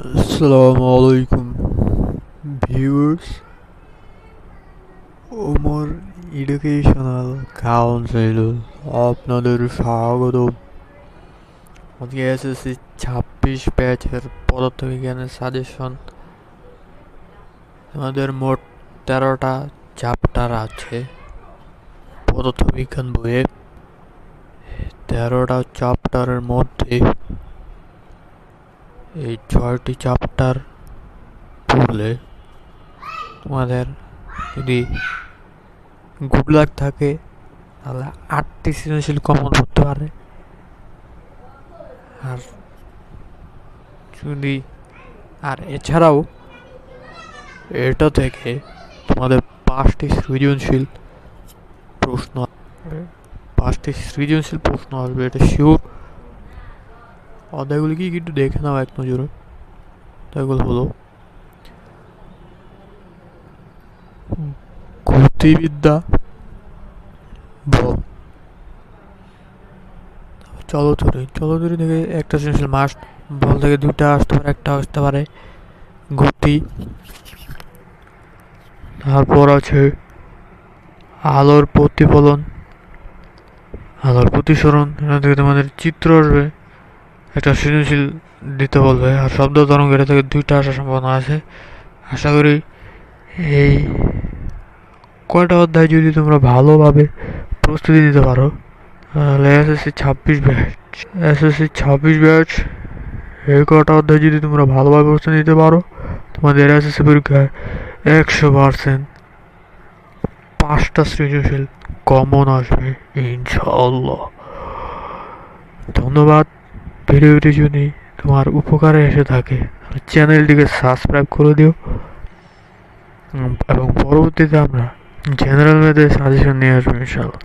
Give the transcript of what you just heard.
আসসালামু আলাইকুম viewers, Omar educational council আপনাদের স্বাগত। আজকে এসএসসি 26 ব্যাচের পদার্থবিজ্ঞানের সাজেশন। আমাদের মোট 13টা চ্যাপ্টার আছে পদার্থবিজ্ঞান বইয়ে। 13টা চ্যাপ্টারের মধ্যে এই 6টি চ্যাপ্টার পড়লে তোমাদের যদি গুড লাক থাকে তাহলে 8টি সৃজনশীল কমন করতে পারে। আর যদি এছাড়াও এটা থেকে তোমাদের প্রশ্ন 5টি সৃজনশীল প্রশ্ন আসবে, এটা শিওর। অধ্যায়গুলি কি একটু দেখে নাও এক নজরে। অধ্যায়গুলো হলো গতিবিদ্যা, বল, চলতরি থেকে একটা সৃজনশীল মাস্ট, বল থেকে 2টা আসতে পারে, একটা আসতে পারে। গতি, তারপর আছে আলোর প্রতিফলন, আলোর প্রতিসরণ, এখান থেকে তোমাদের চিত্র আসবে, একটা সৃজনশীল দিতে বলবে। আর শব্দ তরঙ্গ, এটা থেকে 2টা আসার সম্ভাবনা আছে। আশা করি এই কয়টা অধ্যায় যদি তোমরা ভালোভাবে প্রস্তুতি নিতে পারো তাহলে এসএসসি 26 ব্যাচ এই কটা অধ্যায় যদি তোমরা ভালোভাবে প্রস্তুতি নিতে পারো, তোমাদের এসএসসি পরীক্ষায় 100% 5টা সৃজনশীল কমন আসবে ইনশাআল্লাহ। ধন্যবাদ। ভিডিওটি যদি তোমার উপকারে এসে থাকে চ্যানেলটিকে সাবস্ক্রাইব করে দিও, এবং পরবর্তীতে আমরা জেনারেল ম্যাথের সাজেশন নিয়ে আসবো ইনশাআল্লাহ।